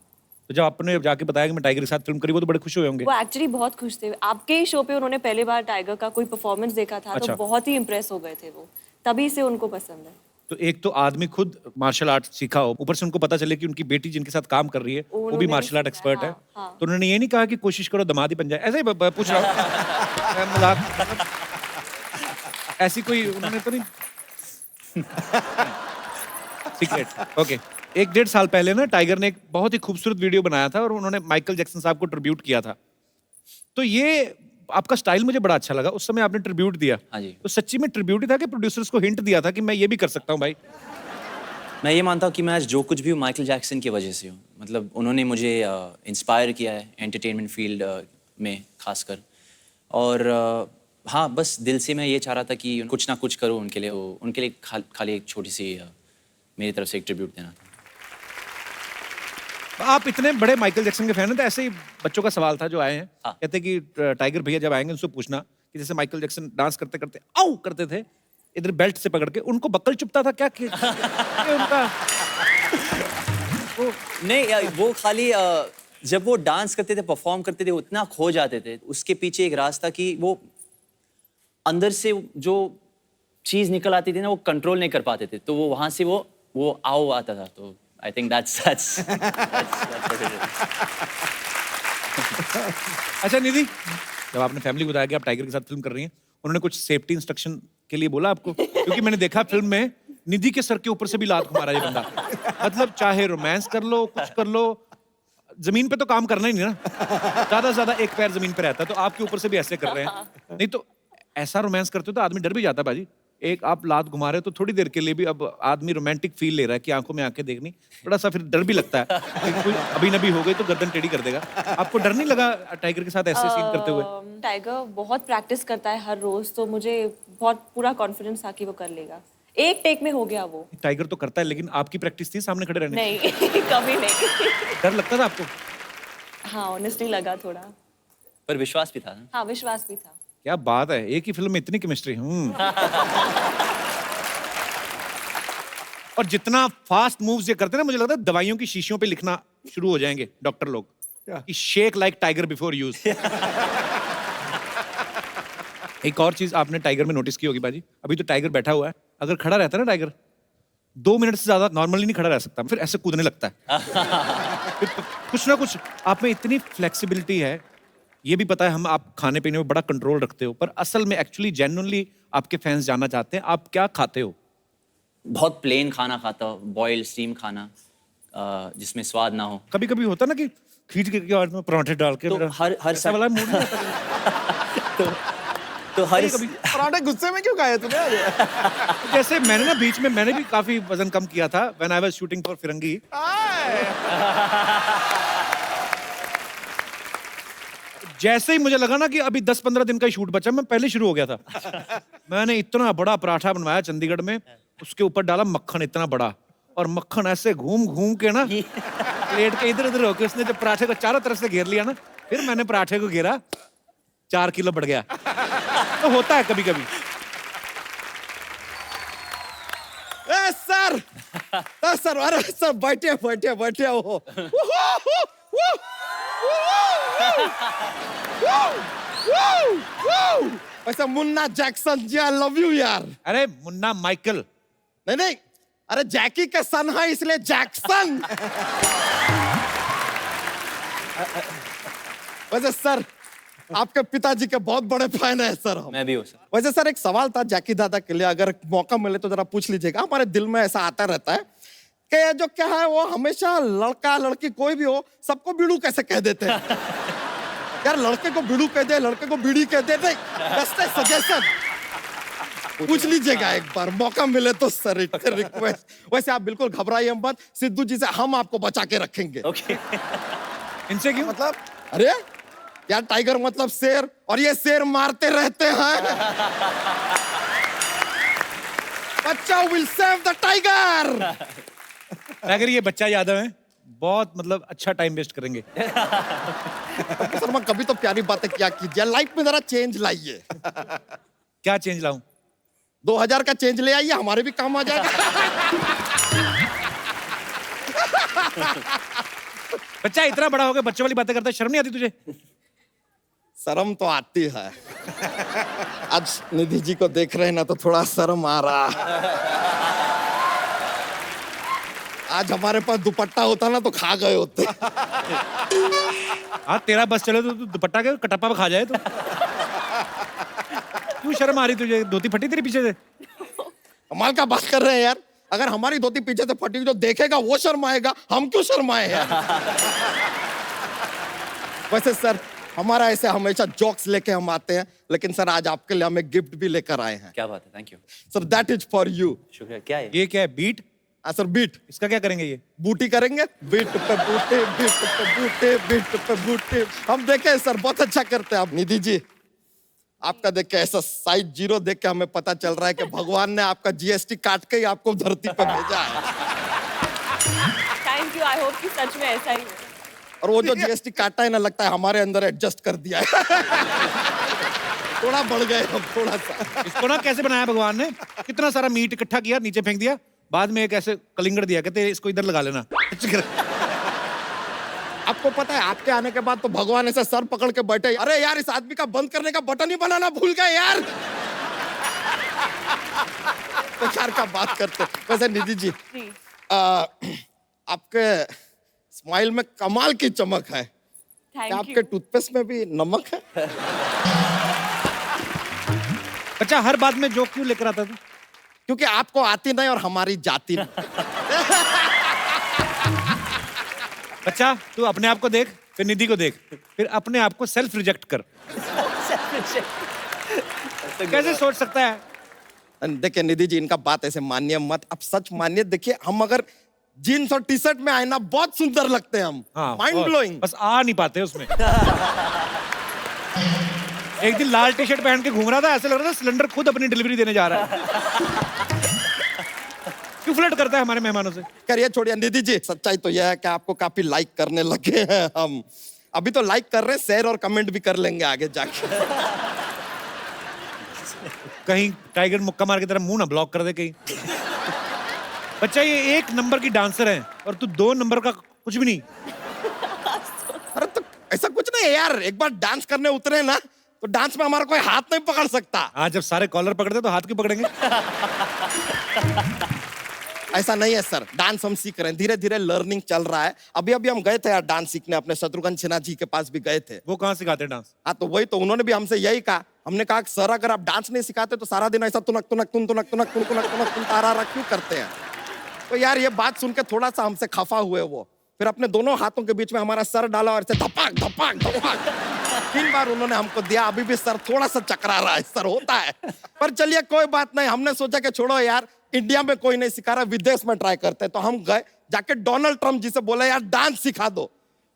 Speaker 3: तो जब आपने जाके बताया कि मैं टाइगर के साथ फिल्म करी, वो तो बड़े खुश हुए होंगे।
Speaker 2: वो एक्चुअली बहुत खुश थे। आपके ही शो पे उन्होंने पहली बार टाइगर का कोई परफॉर्मेंस देखा था,
Speaker 3: अच्छा।
Speaker 2: तो बहुत ही इम्प्रेस हो गए थे वो, तभी से उनको पसंद है।
Speaker 3: तो एक तो आदमी खुद मार्शल आर्ट सीखा हो, ऊपर से उनको पता चले कि उनकी बेटी जिनके साथ काम कर रही है वो भी
Speaker 2: उन्होंने
Speaker 3: मार्शल आर्ट
Speaker 2: सीखा,
Speaker 3: एक्सपर्ट है,
Speaker 2: हाँ, हाँ।
Speaker 3: तो उन्होंने ये नहीं कहा कि कोशिश करो दामाद ही बन जाए? ऐसे ही पूछ रहा हूँ। मैं मजाक, ऐसी कोई उन्होंने तो नहीं। सीक्रेट। ओके। 1-1.5 साल पहले ना टाइगर ने एक बहुत ही खूबसूरत वीडियो बनाया था और उन्होंने माइकल जैक्सन साहब को ट्रिब्यूट किया था। तो ये आपका स्टाइल मुझे बड़ा अच्छा लगा। उस समय आपने ट्रिब्यूट दिया।
Speaker 4: हाँ जी।
Speaker 3: तो सच्ची में ट्रिब्यूट ही था कि प्रोड्यूसर्स को हिंट दिया था कि मैं ये भी कर सकता हूँ भाई?
Speaker 4: मैं ये मानता हूँ कि मैं आज जो कुछ भी हूँ माइकल जैक्सन की वजह से हूँ। मतलब उन्होंने मुझे इंस्पायर किया है एंटरटेनमेंट फील्ड में खासकर, और हाँ, बस दिल से मैं ये चाह रहा था कि कुछ ना कुछ करूँ उनके लिए। उनके लिए खाली एक छोटी सी मेरी तरफ से एक ट्रिब्यूट देना था।
Speaker 3: आप इतने बड़े माइकल जैक्सन के फैन हैं, तो ऐसे ही बच्चों का सवाल था जो आए हैं।
Speaker 4: हाँ।
Speaker 3: कहते कि टाइगर भैया जब आएंगे उनसे पूछना कि जैसे माइकल जैक्सन डांस करते करते आउ करते थे, इधर बेल्ट से पकड़ के, उनको बक्कल चुभता था क्या कि उनका
Speaker 4: नहीं यार, वो खाली जब वो डांस करते थे, परफॉर्म करते थे, उतना खो जाते थे। उसके पीछे एक राज था कि वो अंदर से जो चीज निकल आती थी ना, वो कंट्रोल नहीं कर पाते थे, तो वो वहां से वो आओ आता था। तो I think that's what it is.
Speaker 3: अच्छा निधि, जब आपने फैमिली को बताया कि आप टाइगर के साथ फिल्म कर रही हैं, उन्होंने कुछ सेफ्टी इंस्ट्रक्शन के लिए बोला आपको? क्योंकि मैंने देखा फिल्म में निधि के सर के ऊपर से भी लात मारा ये बंदा। मतलब चाहे रोमांस कर लो, कुछ कर लो, जमीन पे तो काम करना ही नहीं ना। ज्यादा से ज्यादा एक पैर जमीन पे रहता है, तो आपके ऊपर से भी ऐसे कर रहे हैं। नहीं तो ऐसा रोमांस करते हो तो आदमी डर भी जाता है बाजी। एक आप लात घुमा रहे हो तो थोड़ी देर के लिए भी अब आदमी रोमांटिक फील ले रहा है कि आंखों में आंखें देखनी, थोड़ा सा फिर डर भी लगता है कि कोई अभी नबी हो गई तो गर्दन टेढ़ी कर देगा। आपको डर नहीं लगा टाइगर के साथ ऐसे सीन करते हुए?
Speaker 2: टाइगर बहुत प्रैक्टिस करता है हर रोज, तो मुझे बहुत पूरा कॉन्फिडेंस था कि वो कर लेगा। एक टेक में हो गया वो।
Speaker 3: टाइगर तो करता है, लेकिन आपकी प्रैक्टिस थी सामने खड़े रहने की?
Speaker 2: नहीं कभी नहीं।
Speaker 3: डर लगता था आपको?
Speaker 2: हाँ, ऑनेस्टली लगा थोड़ा।
Speaker 4: पर विश्वास भी था ना।
Speaker 2: हाँ, विश्वास भी था।
Speaker 3: क्या बात है, एक ही फिल्म में इतनी केमिस्ट्री। और जितना फास्ट मूव्स ये करते हैं ना, मुझे लगता है दवाइयों की शीशियों पे लिखना शुरू हो जाएंगे डॉक्टर लोग कि shake like tiger before use. एक और चीज आपने टाइगर में नोटिस की होगी बाजी, अभी तो टाइगर बैठा हुआ है, अगर खड़ा रहता है ना टाइगर, 2 मिनट से ज्यादा नॉर्मली नहीं खड़ा रह सकता, फिर ऐसे कूदने लगता है। फिर कुछ ना कुछ आप में इतनी फ्लेक्सिबिलिटी है। ये भी पता है हम आप खाने पीने में बड़ा कंट्रोल रखते हो, पर असल में एक्चुअली जेन्युइनली आपके फैंस जानना चाहते हैं आप क्या खाते हो?
Speaker 4: बहुत प्लेन खाना खाता हूँ, बॉइल्ड स्टीम खाना जिसमें स्वाद ना हो।
Speaker 3: कभी कभी होता ना कि खींच के क्या में पराठे डाल के
Speaker 4: तो
Speaker 3: मेरा
Speaker 4: हर
Speaker 3: ऐसा वाला मूड नहीं आता।
Speaker 4: तो हर
Speaker 8: पराठे गुस्से में क्यों खाए तूने?
Speaker 3: जैसे मैंने ना बीच में मैंने भी काफी वजन कम किया था when I was shooting for Firangi. जैसे ही मुझे लगा ना कि अभी 10-15 दिन का ही शूट बचा, मैं पहले शुरू हो गया था। मैंने इतना बड़ा पराठा बनवाया चंडीगढ़ में, उसके ऊपर डाला मक्खन इतना बड़ा, और मक्खन ऐसे घूम घूम के ना प्लेट के इधर उधर होके उसने जब पराठे को चारों तरफ से घेर लिया ना, फिर मैंने पराठे को घेरा, 4 किलो बढ़ गया। तो होता है कभी कभी।
Speaker 9: सर सर, अरे सर बैठे बैठे बैठे हो। वैसे Munna Jackson ji, I love you यार।
Speaker 3: अरे मुन्ना माइकल।
Speaker 9: नहीं नहीं, अरे जैकी के सन है इसलिए जैक्सन। वैसे सर आपके पिताजी के बहुत बड़े फैन है सर हम।
Speaker 4: मैं भी हूँ सर।
Speaker 9: वैसे सर एक सवाल था जैकी दादा के लिए, अगर मौका मिले तो जरा पूछ लीजिएगा। हमारे दिल में ऐसा आता रहता है कि जो क्या है वो हमेशा लड़का लड़की कोई भी हो सबको बीड़ू कैसे कह देते हैं। यार लड़के को बीड़ू कह दे, लड़के को बीड़ी कह दे, बेस्ट सजेशन पूछ लीजिएगा एक बार मौका मिले तो सर, रिक्वेस्ट। वैसे आप बिल्कुल घबराइए मत, सिद्धू जी से हम आपको बचा के रखेंगे।
Speaker 4: ओके।
Speaker 3: इनसे क्यों?
Speaker 9: मतलब अरे यार टाइगर मतलब शेर, और ये शेर मारते रहते हैं। बच्चा विल सेव द टाइगर।
Speaker 3: अगर ये बच्चा यादव है, बहुत मतलब अच्छा टाइम वेस्ट करेंगे।
Speaker 9: शर्मा कभी तो प्यारी बातें क्या कीजिए, लाइफ में जरा चेंज लाइए।
Speaker 3: क्या चेंज लाऊं?
Speaker 9: 2000 का चेंज ले आइए, हमारे भी काम आ जाएगा।
Speaker 3: बच्चा इतना बड़ा हो गया बच्चों वाली बातें करता है, शर्म नहीं आती तुझे?
Speaker 9: शर्म तो आती है। आज निधि जी को देख रहे हैं ना तो थोड़ा शर्म आ रहा। आज हमारे पास दुपट्टा होता ना तो खा गए होते।
Speaker 3: हाँ तेरा बस चले तो तू दुपट्टा के कटप्पा पे खा जाए तो। क्यों शर्म आ रही तुझे? धोती फटी तेरे पीछे से?
Speaker 9: कमाल का बात कर रहे हैं यार। अगर हमारी धोती पीछे से फटी जो देखेगा वो शर्माएगा, हम क्यों शर्माए यार। वैसे सर हमारा ऐसे हमेशा जोक्स लेके हम आते हैं, लेकिन सर आज आपके लिए हमें गिफ्ट भी लेकर आए हैं।
Speaker 4: क्या बात है, thank you.
Speaker 9: Sir that is for you.
Speaker 4: शुक्रिया। क्या है?
Speaker 3: ये क्या है? बीट?
Speaker 9: Sir beat.
Speaker 3: इसका क्या करेंगे ये?
Speaker 9: बूटी करेंगे, बीट पे बूटे, बीट पे बूटे, बीट पे बूटे। हम देखे सर बहुत अच्छा करते हैं आप। निधि जी आपका देख के ऐसा साइज 0 देख के हमें पता चल रहा है कि भगवान ने आपका जीएसटी काट के ही आपको धरती पे भेजा है।
Speaker 2: थैंक यू, आई होप कि सच में ऐसा ही हो।
Speaker 9: और वो जो जीएसटी काटा है ना, लगता है हमारे अंदर एडजस्ट कर दिया है। थोड़ा बढ़ गए हम, थोड़ा सा।
Speaker 3: इसको ना कैसे बनाया भगवान ने? कितना सारा मीट इकट्ठा किया, नीचे फेंक दिया, बाद में एक ऐसे कलिंगड़ दिया, कहते इसको इधर लगा लेना।
Speaker 9: आपको पता है आपके आने के बाद तो भगवान ऐसे सर पकड़ के बैठे, अरे यार इस आदमी का बंद करने का बटन ही बनाना भूल गए यार। बेकार का बात करते। वैसे निधि जी आपके स्माइल में कमाल की चमक है। क्या आपके टूथपेस्ट में भी नमक है?
Speaker 3: अच्छा हर बात में जोक क्यों लेकर आता तू?
Speaker 9: क्योंकि आपको आती नहीं और हमारी जाती नहीं।
Speaker 3: बच्चा तू अपने आप को देख, फिर निधि को देख, फिर अपने आप को सेल्फ रिजेक्ट कर। कैसे सोच सकता है?
Speaker 9: देखिए निधि जी इनका बात ऐसे मानिए मत, आप सच मानिए। देखिए हम अगर जीन्स और टी शर्ट में आए ना बहुत सुंदर लगते हैं हम।
Speaker 3: हाँ,
Speaker 9: माइंड ब्लोइंग।
Speaker 3: बस आ नहीं पाते उसमें। एक दिन लाल टी शर्ट पहन के घूम रहा था, ऐसे लग रहा था सिलेंडर खुद अपनी डिलीवरी देने जा रहा है। क्यों फ्लर्ट करता है हमारे मेहमानों से?
Speaker 9: करिए छोड़िए। निधि जी सच्चाई तो यह है कि आपको काफी लाइक करने लगे हैं हम। अभी तो लाइक कर रहे हैं, शेयर और कमेंट भी कर लेंगे आगे जाके।
Speaker 3: कहीं टाइगर मुक्का मार के तेरा मुंह ना ब्लॉक कर दे कहीं। बच्चा ये 1 नंबर की डांसर है और तू 2 नंबर का कुछ भी नहीं।
Speaker 9: अरे तो ऐसा कुछ नहीं है यार, एक बार डांस करने उतरे ना तो डांस में हमारा कोई हाथ नहीं पकड़ सकता।
Speaker 3: आज जब सारे कॉलर पकड़ते तो हाथ क्यों पकड़ेंगे?
Speaker 9: ऐसा नहीं है सर, डांस हम सीख रहे हैं, धीरे धीरे लर्निंग चल रहा है। अभी अभी हम गए थे यार डांस सीखने, अपने शत्रुघ्न सिन्हा जी के पास भी गए थे।
Speaker 3: वो कहाँ सिखाते हैं डांस?
Speaker 9: हाँ तो वही तो उन्होंने भी हमसे यही कहा। हमने कहा कि सर अगर आप डांस नहीं सिखाते तो सारा दिन ऐसा तुनक तुनक तुन तुनक तुनक तुन तुनक तुनक तुन तारा क्यों करते हैं? तो यार ये बात सुन के थोड़ा सा हमसे खफा हुए वो। फिर अपने दोनों हाथों के बीच में हमारा सर डाला और ऐसे धपाक धपाक धपाक 3 बार उन्होंने हमको दिया। अभी भी सर थोड़ा सा चकरा रहा है, सर होता है। पर चलिए कोई बात नहीं, हमने सोचा कि छोड़ो यार, इंडिया में कोई नहीं सिखा रहा, विदेश में ट्राई करते। तो हम गए, जाके डोनाल्ड ट्रम्प जी से बोले यार डांस सिखा दो।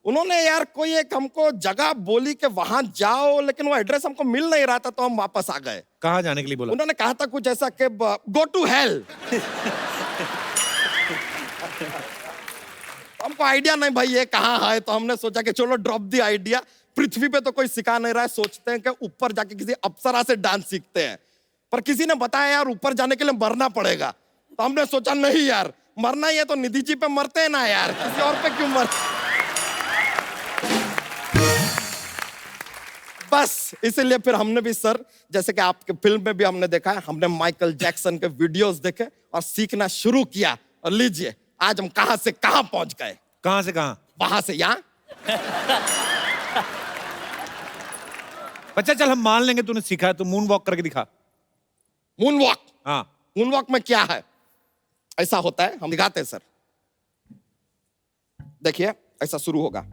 Speaker 9: उन्होंने यार कोई एक हमको जगह बोली कि वहां जाओ, लेकिन वो एड्रेस हमको मिल नहीं रहा था, तो हम वापस आ गए।
Speaker 3: कहाँ जाने के लिए बोला?
Speaker 9: उन्होंने कहा था कुछ ऐसा कि गो टू हेल। हमको आइडिया नहीं भाई ये कहाँ है, तो हमने सोचा कि चलो ड्रॉप दी आइडिया। पृथ्वी पे तो कोई सिखा नहीं रहा है, सोचते हैं कि ऊपर जाके किसी अप्सरा से डांस सीखते हैं। पर किसी ने बताया यार ऊपर जाने के लिए मरना पड़ेगा, तो हमने सोचा नहीं यार, मरना ही है तो निधि जी पे मरते हैं ना यार, किसी और पे क्यों मर। बस इसलिए फिर हमने भी सर, जैसे कि आपके फिल्म में भी हमने देखा है, हमने माइकल जैक्सन के वीडियोस देखे और सीखना शुरू किया। और लीजिए आज हम कहां से कहां पहुंच गए।
Speaker 3: कहाँ से कहाँ?
Speaker 9: वहां से यहां।
Speaker 3: बच्चा चल हम मान लेंगे तूने सीखा है, तो मून वॉक करके दिखा।
Speaker 9: Moon walk.
Speaker 3: हाँ
Speaker 9: मून वॉक में क्या है, ऐसा होता है, हम दिखाते हैं सर। देखिए ऐसा शुरू होगा।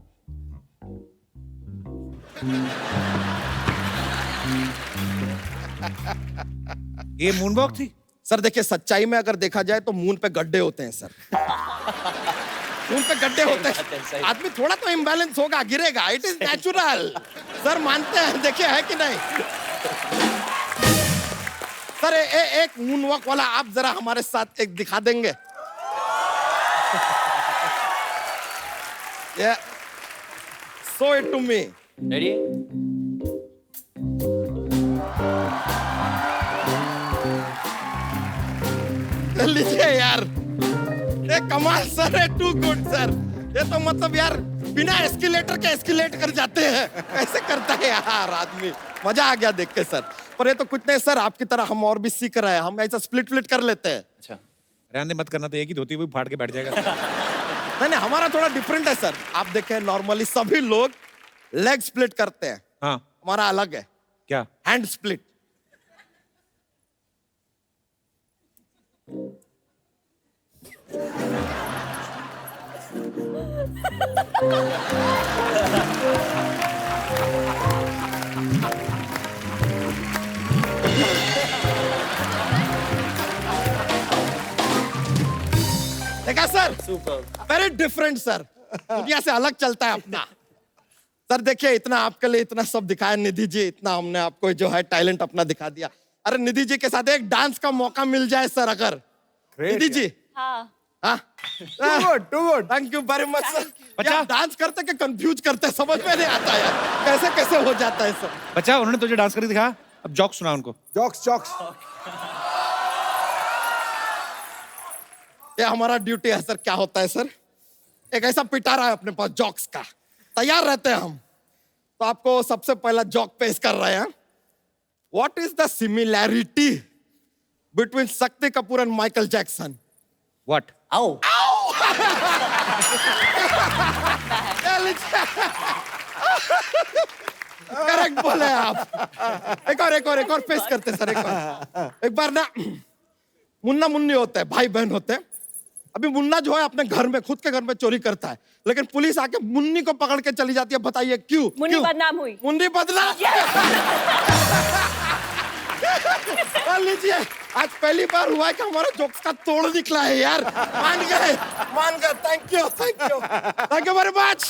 Speaker 3: ये मून वॉक थी?
Speaker 9: सर देखिए सच्चाई में अगर देखा जाए तो मून पे गड्ढे होते हैं सर। मून पे गड्ढे होते हैं, आदमी थोड़ा तो इम्बैलेंस होगा, गिरेगा, इट इज नेचुरल। सर मानते हैं, देखिए है कि नहीं सर? एक मून वॉक वाला आप जरा हमारे साथ एक दिखा देंगे? Show it to me.
Speaker 4: Ready?
Speaker 9: लीजिए यार, ये कमाल सर है, टू गुड सर। ये तो मतलब यार बिना एस्केलेटर के एस्केलेट कर जाते हैं, ऐसे करता है यार आदमी। मजा आ गया देख के सर। पर ये तो कुछ नहीं सर, आपकी तरह हम और भी सीख रहे हैं, हम ऐसा स्प्लिट कर लेते हैं।
Speaker 4: अच्छा,
Speaker 3: रहने मत करना, तो एक ही धोती हुई फाड़ के बैठ जाएगा।
Speaker 9: नहीं हमारा थोड़ा डिफरेंट है सर। आप देखें नॉर्मली सभी लोग लेग स्प्लिट करते हैं,
Speaker 3: हाँ
Speaker 9: हमारा अलग है,
Speaker 3: क्या?
Speaker 9: Hand split. देखा सर, वेरी डिफरेंट सर, दुनिया से अलग चलता है अपना। सर देखिए इतना आपके लिए इतना सब दिखाया निधि जी, इतना हमने आपको जो है टैलेंट अपना दिखा दिया। अरे निधि जी के साथ एक डांस का मौका मिल जाए सर अगर। निधि जी।
Speaker 2: हाँ
Speaker 9: हाँ too good, thank you very much sir.
Speaker 3: बच्चा
Speaker 9: डांस करते के कंफ्यूज करते, समझ में नहीं आता यार कैसे कैसे हो जाता है सर।
Speaker 3: बच्चा उन्होंने तुझे डांस करके दिखाया, अब जॉक सुना उनको।
Speaker 8: Jokes jokes.
Speaker 9: ये हमारा ड्यूटी है सर। क्या होता है सर, एक ऐसा पिटारा है अपने पास जॉक्स का, तैयार रहते हैं हम। तो आपको सबसे पहला जॉक पेश कर रहे हैं। What is the similarity between Shakti Kapoor and Michael Jackson?
Speaker 3: What?
Speaker 4: आओ।
Speaker 9: करेक्ट बोले आप। एक और पेश करते सर। एक बार ना मुन्ना मुन्नी होते हैं, भाई बहन होते हैं। अभी मुन्ना जो है अपने घर में, खुद के घर में चोरी करता है, लेकिन पुलिस आके मुन्नी को पकड़ के चली जाती है। बताइए क्यों?
Speaker 2: मुन्नी बदनाम हुई।
Speaker 9: मुन्नी बदनाम। लीजिए आज पहली बार हुआ है कि हमारा जोक्स का तोड़ निकला है यार। मान गए। Thank you very much.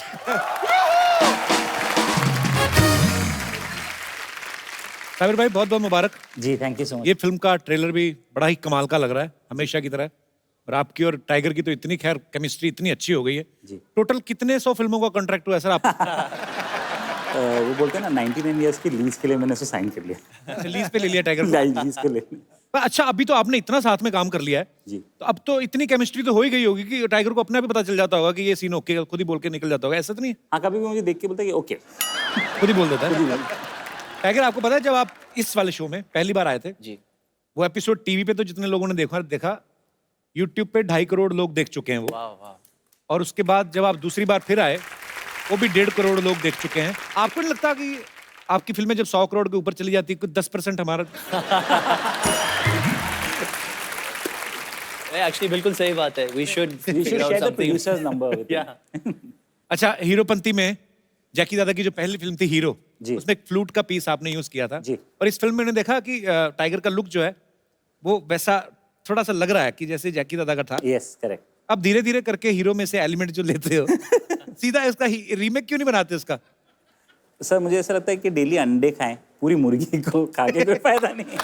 Speaker 3: Sabir भाई बहुत बहुत मुबारक
Speaker 4: जी, थैंक यू सो मच।
Speaker 3: ये फिल्म का ट्रेलर भी बड़ा ही कमाल का लग रहा है, हमेशा की तरह। और आपकी और टाइगर की तो इतनी खैर केमिस्ट्री इतनी अच्छी हो गई है।
Speaker 4: जी।
Speaker 3: टोटल कितने 100 फिल्मों का कॉन्ट्रैक्ट हुआ है सर आप?
Speaker 10: वो बोलते हैं ना 99 ईयर्स की लीज के लिए मैंने उसे साइन कर लिया।
Speaker 3: लीज पे ले लिया टाइगर को?
Speaker 10: लीज के लिए।
Speaker 3: पर अच्छा अभी तो आपने इतना साथ में काम कर लिया है
Speaker 10: जी।
Speaker 3: तो अब तो इतनी केमिस्ट्री तो हो ही गई होगी कि टाइगर को अपने भी पता चल जाता होगा कि ये सीन ओके, खुद ही बोल के निकल जाता होगा, ऐसा तो नहीं?
Speaker 10: हाँ, कभी भी मुझे देख के बोलता है कि ओके,
Speaker 3: खुद ही बोल देता है। टाइगर आपको पता है जब आप इस वाले शो में पहली बार आए थे
Speaker 4: जी,
Speaker 3: वो एपिसोड टीवी पे तो जितने लोगों ने देखा यूट्यूब पे 2.5 करोड़ लोग देख चुके हैं वो।
Speaker 4: वाह वाह।
Speaker 3: और उसके बाद जब आप दूसरी बार फिर आए वो भी 1.5 करोड़ लोग देख चुके हैं। आपको नहीं लगता कि आपकी फिल्में जब 100 करोड़ के ऊपर चली जाती है कुछ 10% हमारा?
Speaker 4: एक्चुअली बिल्कुल सही बात है. We should
Speaker 10: We should
Speaker 4: figure out
Speaker 10: share the
Speaker 4: something.
Speaker 10: producer's number with
Speaker 4: Yeah.
Speaker 10: him.
Speaker 3: अच्छा, हीरोपंती में जैकी दादा की जो पहली फिल्म थी हीरो,
Speaker 10: जी।
Speaker 3: उसमें एक फ्लूट का पीस आपने यूज किया था.
Speaker 10: जी।
Speaker 3: और इस फिल्म में मैंने देखा कि टाइगर का लुक जो है वो वैसा थोड़ा सा लग रहा है कि जैसे जैकी दादा का था.
Speaker 10: Yes, correct.
Speaker 3: अब धीरे धीरे करके हीरो में से एलिमेंट जो लेते हो सीधा इसका रीमेक क्यों नहीं बनाते इसका?
Speaker 10: सर मुझे ऐसा लगता है कि डेली अंडे खाएं, पूरी मुर्गी को खा के कोई फायदा नहीं है.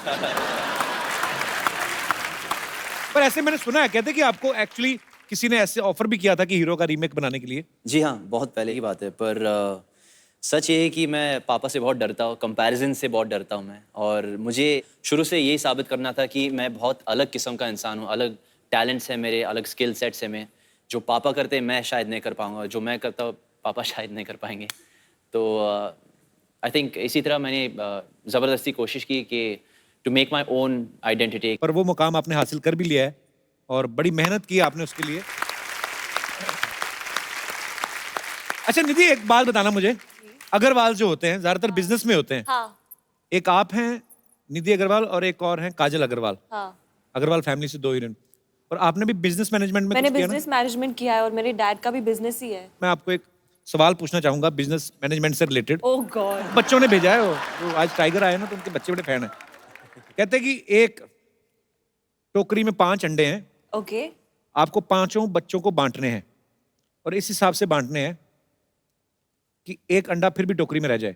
Speaker 3: पर ऐसे मैंने सुना है, कहते कि आपको एक्चुअली किसी ने ऐसे ऑफर भी किया था कि हीरो का रीमेक बनाने के लिए.
Speaker 4: जी हाँ, बहुत पहले की बात है. पर सच ये है कि मैं पापा से बहुत डरता हूँ, कंपैरिजन से बहुत डरता हूँ मैं. और मुझे शुरू से यही साबित करना था कि मैं बहुत अलग किस्म का इंसान हूँ. अलग टैलेंट्स हैं मेरे, अलग स्किल सेट्स हैं मैं. जो पापा करते हैं मैं शायद नहीं कर पाऊंगा, जो मैं करता हूँ पापा शायद नहीं कर पाएंगे. तो आई थिंक इसी तरह मैंने ज़बरदस्ती कोशिश की कि to make my own identity.
Speaker 3: पर वो मुकाम आपने हासिल कर भी लिया है और बड़ी मेहनत की आपने उसके लिए. अच्छा निधि, एक बात बताना मुझे. अग्रवाल जो होते हैं ज्यादातर बिजनेस में होते हैं.
Speaker 2: हाँ.
Speaker 3: एक आप हैं निधि अग्रवाल और एक और हैं काजल अग्रवाल.
Speaker 2: हाँ.
Speaker 3: अग्रवाल फैमिली से 2 हीरोइन. और आपने भी बिजनेस मैनेजमेंट में
Speaker 2: मैंने
Speaker 3: कुछ किया ना?
Speaker 2: बिजनेस मैनेजमेंट किया है और मेरे डैड का भी बिजनेस ही है.
Speaker 3: मैं आपको एक सवाल पूछना चाहूंगा बिजनेस मैनेजमेंट से रिलेटेड.
Speaker 2: ओह गॉड.
Speaker 3: बच्चों ने भेजा है वो आज टाइगर आए ना तो उनके बच्चे बड़े फैन हैं. कहते हैं कि एक टोकरी में 5 अंडे हैं,
Speaker 2: ओके.
Speaker 3: आपको 5 बच्चों को बांटने हैं और इस हिसाब से बांटने हैं कि एक अंडा फिर भी टोकरी में रह जाए.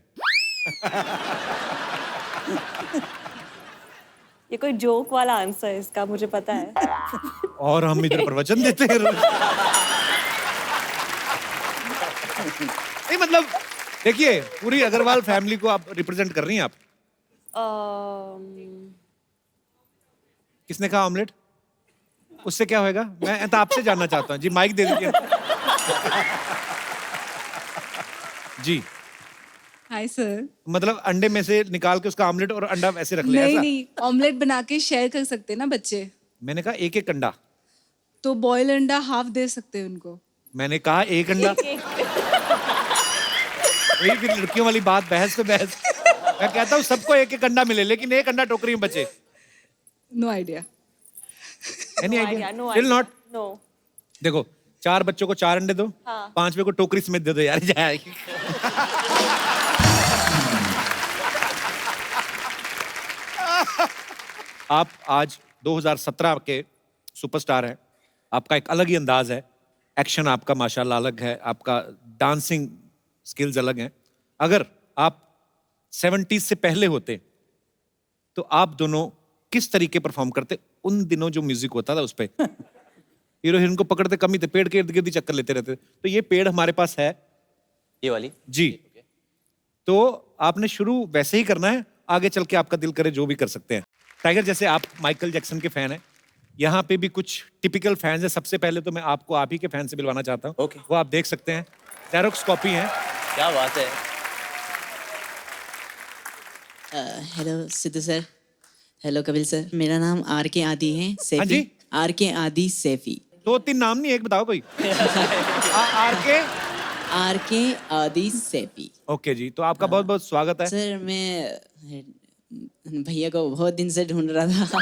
Speaker 2: ये कोई जोक वाला आंसर है इसका, मुझे पता है.
Speaker 3: और हम इधर प्रवचन देते हैं. नहीं मतलब देखिए, पूरी अग्रवाल फैमिली को आप रिप्रेजेंट कर रही हैं आप. किसने कहा ऑमलेट? उससे क्या होएगा? मैं तो आपसे जानना चाहता हूँ. जी माइक दे दीजिए. जी
Speaker 11: हाय सर.
Speaker 3: मतलब अंडे में से निकाल के उसका ऑमलेट और अंडा वैसे रख ले
Speaker 11: नहीं
Speaker 3: ऐसा?
Speaker 11: नहीं, ऑमलेट बना के शेयर कर सकते हैं ना बच्चे.
Speaker 3: मैंने कहा एक अंडा.
Speaker 11: तो बॉयल अंडा हाफ दे सकते हैं उनको.
Speaker 3: मैंने कहा एक अंडा. वही फिर लड़कियों वाली बात, बहस पे बहस. मैं कहता हूँ सबको एक अंडा मिले लेकिन एक अंडा टोकरी में बचे.
Speaker 11: No idea.
Speaker 3: Any
Speaker 2: No
Speaker 3: idea?
Speaker 2: idea, no
Speaker 3: still
Speaker 2: idea.
Speaker 3: Not.
Speaker 2: No.
Speaker 3: देखो 4 बच्चों को 4 अंडे दो.
Speaker 2: हाँ.
Speaker 3: 5वें को टोकरी समेत दे दो यार. जाएगी. आप आज 2017 के सुपरस्टार हैं. आपका एक अलग ही अंदाज है. एक्शन आपका माशाल्लाह अलग है. आपका डांसिंग स्किल्स अलग हैं. अगर आप 70s से पहले होते तो आप दोनों किस तरीके परफॉर्म करते? उन दिनों जो म्यूजिक होता था उस पे हीरो हीरोइन को पकड़ते कम ही थे, पेड़ के इर्द गिर्द ही चक्कर लेते रहते. तो ये पेड़ हमारे पास है
Speaker 4: ये वाली.
Speaker 3: जी. तो आपने शुरू वैसे ही करना है, आगे चल के आपका दिल करे जो भी कर सकते हैं. टाइगर, जैसे आप माइकल जैक्सन के फैन हैं, यहाँ पे भी कुछ टिपिकल फैंस हैं. सबसे पहले तो मैं आपको आप ही के फैन से मिलवाना चाहता हूँ.
Speaker 4: Okay.
Speaker 3: वो आप देख सकते हैं, जेरोक्स कॉपी है.
Speaker 4: क्या बात है.
Speaker 12: Hello Sidhu sir. Hello Kapil sir. मेरा नाम आर के आदि है.
Speaker 3: हाँ
Speaker 12: सैफी.
Speaker 3: जी?
Speaker 12: आर के आदि सैफी.
Speaker 3: 2-3 नाम नहीं, एक बताओ कोई.
Speaker 12: आर के आदि सैफी.
Speaker 3: ओके जी, तो आपका बहुत बहुत स्वागत है.
Speaker 12: सर मैं भैया को बहुत दिन से ढूंढ रहा था.